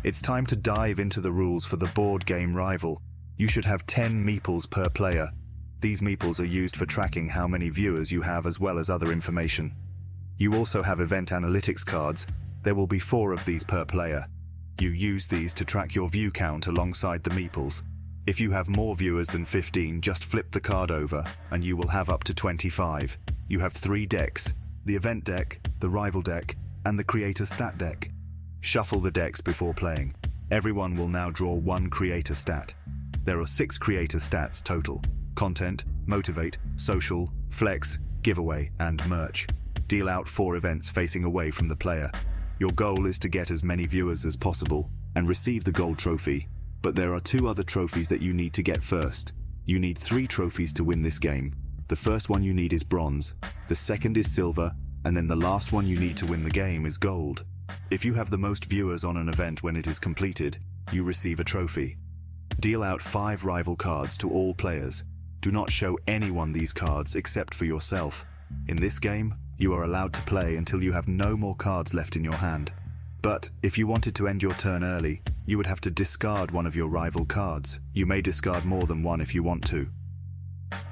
It's time to dive into the rules for the board game Rival. You should have 10 meeples per player. These meeples are used for tracking how many viewers you have as well as other information. You also have event analytics cards. There will be 4 of these per player. You use these to track your view count alongside the meeples. If you have more viewers than 15, just flip the card over and you will have up to 25. You have 3 decks: the event deck, the rival deck, and the creator stat deck. Shuffle the decks before playing. Everyone will now draw 1 creator stat. There are 6 creator stats total: content, motivate, social, flex, giveaway, and merch. Deal out 4 events facing away from the player. Your goal is to get as many viewers as possible and receive the gold trophy. But there are 2 other trophies that you need to get first. You need 3 trophies to win this game. The first one you need is bronze, the second is silver, and then the last one you need to win the game is gold. If you have the most viewers on an event when it is completed, you receive a trophy. Deal out 5 rival cards to all players. Do not show anyone these cards except for yourself. In this game, you are allowed to play until you have no more cards left in your hand. But if you wanted to end your turn early, you would have to discard one of your rival cards. You may discard more than one if you want to.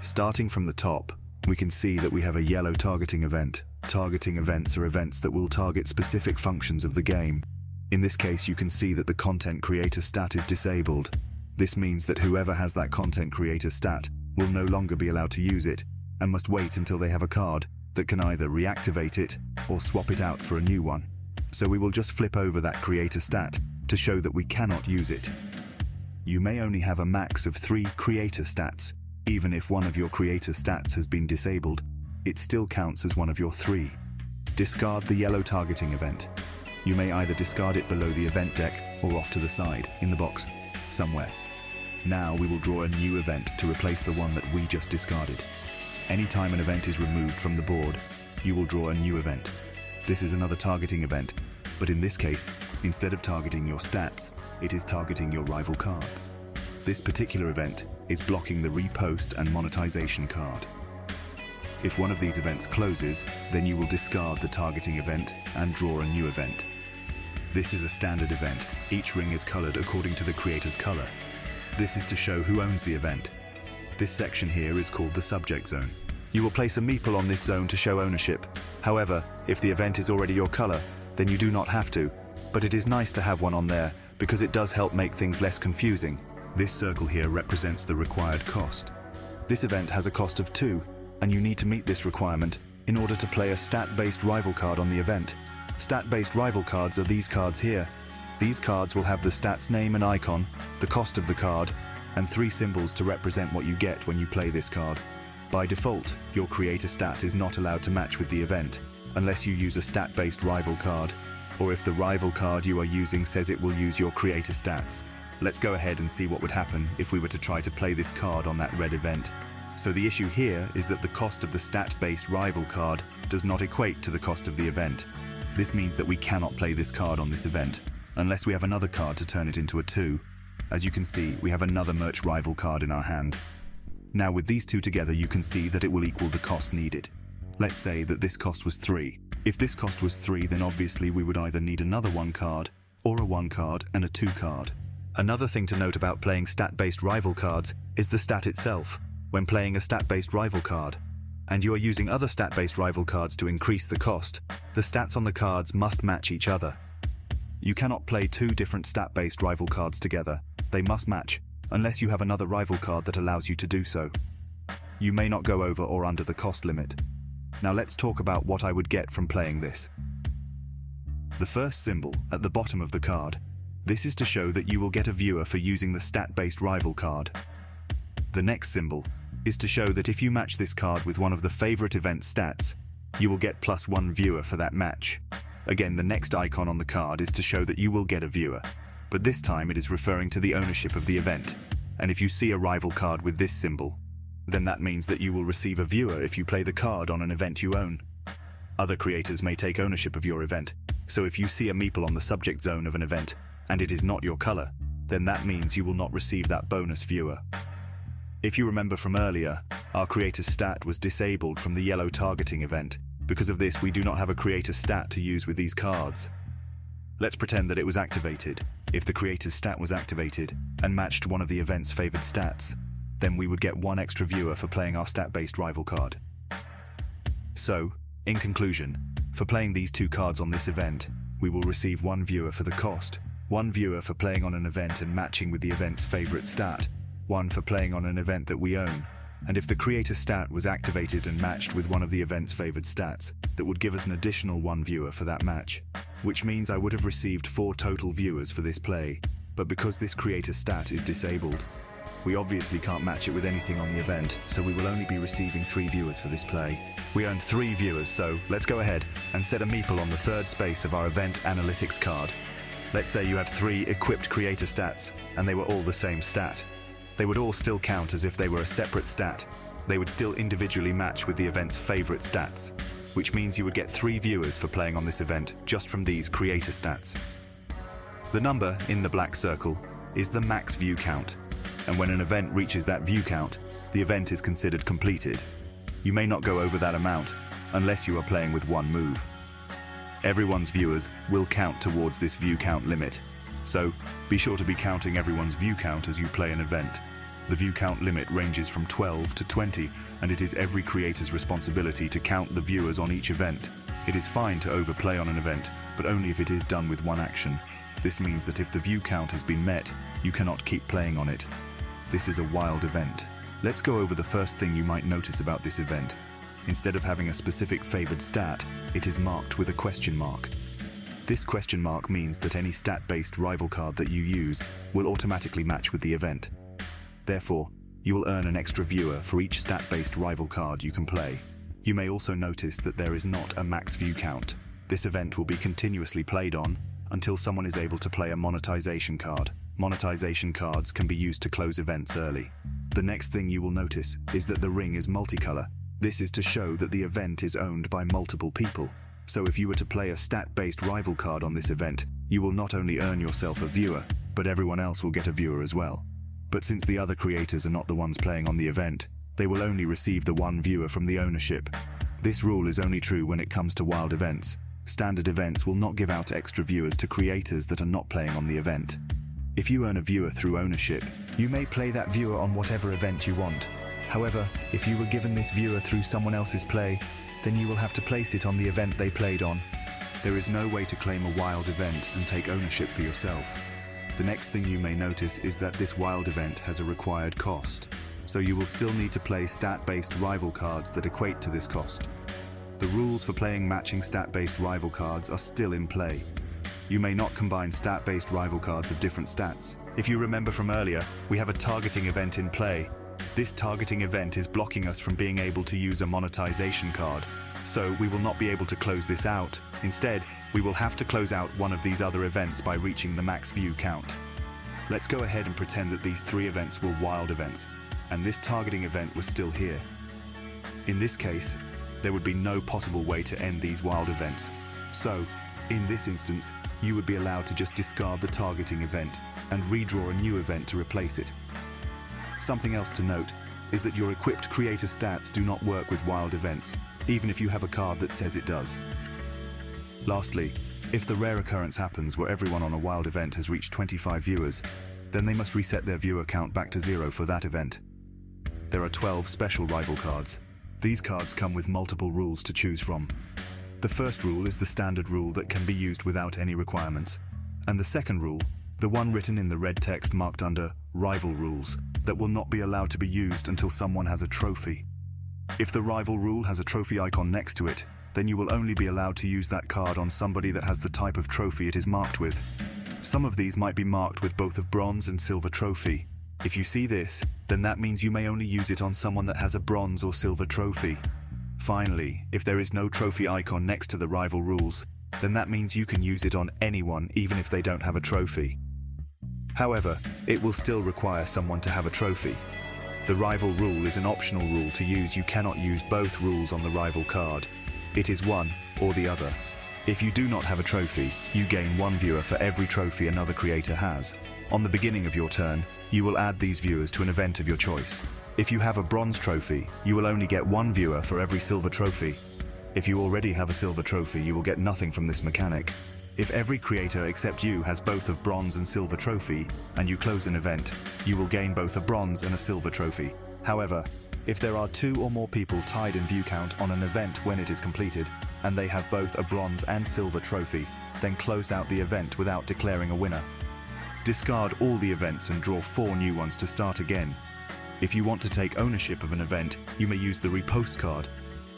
Starting from the top, we can see that we have a yellow targeting event. Targeting events are events that will target specific functions of the game. In this case, you can see that the content creator stat is disabled. This means that whoever has that content creator stat will no longer be allowed to use it and must wait until they have a card that can either reactivate it or swap it out for a new one. So we will just flip over that creator stat to show that we cannot use it. You may only have a max of 3 creator stats. Even if one of your creator stats has been disabled, it still counts as one of your 3. Discard the yellow targeting event. You may either discard it below the event deck or off to the side, in the box, somewhere. Now we will draw a new event to replace the one that we just discarded. Anytime an event is removed from the board, you will draw a new event. This is another targeting event, but in this case, instead of targeting your stats, it is targeting your rival cards. This particular event is blocking the repost and monetization card. If one of these events closes, then you will discard the targeting event and draw a new event. This is a standard event. Each ring is colored according to the creator's color. This is to show who owns the event. This section here is called the subject zone. You will place a meeple on this zone to show ownership. However, if the event is already your color, then you do not have to. But it is nice to have one on there because it does help make things less confusing. This circle here represents the required cost. This event has a cost of 2, and you need to meet this requirement in order to play a stat-based rival card on the event. Stat-based rival cards are these cards here. These cards will have the stats name and icon, the cost of the card, and 3 symbols to represent what you get when you play this card. By default, your creator stat is not allowed to match with the event, unless you use a stat-based rival card, or if the rival card you are using says it will use your creator stats. Let's go ahead and see what would happen if we were to try to play this card on that red event. So the issue here is that the cost of the stat-based rival card does not equate to the cost of the event. This means that we cannot play this card on this event, unless we have another card to turn it into a 2. As you can see, we have another merch rival card in our hand. Now with these 2 together, you can see that it will equal the cost needed. Let's say that this cost was 3. If this cost was 3, then obviously we would either need another 1 card, or a 1 card and a 2 card. Another thing to note about playing stat-based rival cards is the stat itself. When playing a stat-based rival card, and you are using other stat-based rival cards to increase the cost, the stats on the cards must match each other. You cannot play 2 different stat-based rival cards together. They must match, unless you have another rival card that allows you to do so. You may not go over or under the cost limit. Now let's talk about what I would get from playing this. The first symbol at the bottom of the card. This is to show that you will get a viewer for using the stat-based rival card. The next symbol is to show that if you match this card with one of the favorite event stats, you will get +1 viewer for that match. Again, the next icon on the card is to show that you will get a viewer, but this time it is referring to the ownership of the event. And if you see a rival card with this symbol, then that means that you will receive a viewer if you play the card on an event you own. Other creators may take ownership of your event, so if you see a meeple on the subject zone of an event, and it is not your color, then that means you will not receive that bonus viewer. If you remember from earlier, our creator's stat was disabled from the yellow targeting event. Because of this, we do not have a creator stat to use with these cards. Let's pretend that it was activated. If the creator's stat was activated and matched one of the event's favored stats, then we would get one extra viewer for playing our stat-based rival card. So, in conclusion, for playing these two cards on this event, we will receive one viewer for the cost, one viewer for playing on an event and matching with the event's favorite stat, one for playing on an event that we own, and if the creator stat was activated and matched with one of the event's favored stats, that would give us an additional one viewer for that match, which means I would have received 4 total viewers for this play, but because this creator stat is disabled, we obviously can't match it with anything on the event, so we will only be receiving 3 viewers for this play. We earned 3 viewers, so let's go ahead and set a meeple on the third space of our event analytics card. Let's say you have 3 equipped creator stats, and they were all the same stat. They would all still count as if they were a separate stat. They would still individually match with the event's favorite stats, which means you would get 3 viewers for playing on this event just from these creator stats. The number in the black circle is the max view count, and when an event reaches that view count, the event is considered completed. You may not go over that amount unless you are playing with one move. Everyone's viewers will count towards this view count limit, so be sure to be counting everyone's view count as you play an event. The view count limit ranges from 12 to 20, and it is every creator's responsibility to count the viewers on each event. It is fine to overplay on an event, but only if it is done with one action. This means that if the view count has been met, you cannot keep playing on it. This is a wild event. Let's go over the first thing you might notice about this event. Instead of having a specific favored stat, it is marked with a question mark. This question mark means that any stat-based rival card that you use will automatically match with the event. Therefore, you will earn an extra viewer for each stat-based rival card you can play. You may also notice that there is not a max view count. This event will be continuously played on until someone is able to play a monetization card. Monetization cards can be used to close events early. The next thing you will notice is that the ring is multicolor. This is to show that the event is owned by multiple people. So if you were to play a stat-based rival card on this event, you will not only earn yourself a viewer, but everyone else will get a viewer as well. But since the other creators are not the ones playing on the event, they will only receive the one viewer from the ownership. This rule is only true when it comes to wild events. Standard events will not give out extra viewers to creators that are not playing on the event. If you earn a viewer through ownership, you may play that viewer on whatever event you want. However, if you were given this viewer through someone else's play, then you will have to place it on the event they played on. There is no way to claim a wild event and take ownership for yourself. The next thing you may notice is that this wild event has a required cost, so you will still need to play stat-based rival cards that equate to this cost. The rules for playing matching stat-based rival cards are still in play. You may not combine stat-based rival cards of different stats. If you remember from earlier, we have a targeting event in play. This targeting event is blocking us from being able to use a monetization card, so we will not be able to close this out. Instead, we will have to close out one of these other events by reaching the max view count. Let's go ahead and pretend that these 3 events were wild events, and this targeting event was still here. In this case, there would be no possible way to end these wild events. So, in this instance, you would be allowed to just discard the targeting event and redraw a new event to replace it. Something else to note is that your equipped creator stats do not work with wild events, even if you have a card that says it does. Lastly, if the rare occurrence happens where everyone on a wild event has reached 25 viewers, then they must reset their viewer count back to 0 for that event. There are 12 special rival cards. These cards come with multiple rules to choose from. The first rule is the standard rule that can be used without any requirements, and the second rule, the one written in the red text marked under Rival Rules, that will not be allowed to be used until someone has a trophy. If the rival rule has a trophy icon next to it, then you will only be allowed to use that card on somebody that has the type of trophy it is marked with. Some of these might be marked with both a bronze and silver trophy. If you see this, then that means you may only use it on someone that has a bronze or silver trophy. Finally, if there is no trophy icon next to the rival rules, then that means you can use it on anyone even if they don't have a trophy. However, it will still require someone to have a trophy. The rival rule is an optional rule to use. You cannot use both rules on the rival card. It is one or the other. If you do not have a trophy, you gain one viewer for every trophy another creator has. On the beginning of your turn, you will add these viewers to an event of your choice. If you have a bronze trophy, you will only get one viewer for every silver trophy. If you already have a silver trophy, you will get nothing from this mechanic. If every creator except you has both a bronze and silver trophy, and you close an event, you will gain both a bronze and a silver trophy. However, if there are 2 or more people tied in view count on an event when it is completed, and they have both a bronze and silver trophy, then close out the event without declaring a winner. Discard all the events and draw 4 new ones to start again. If you want to take ownership of an event, you may use the repost card.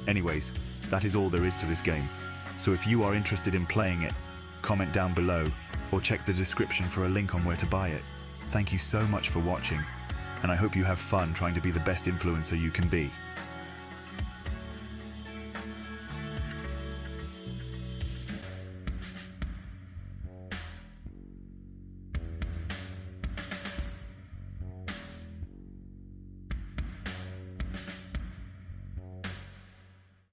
Anyways, that is all there is to this game. So if you are interested in playing it, comment down below or check the description for a link on where to buy it. Thank you so much for watching, and I hope you have fun trying to be the best influencer you can be.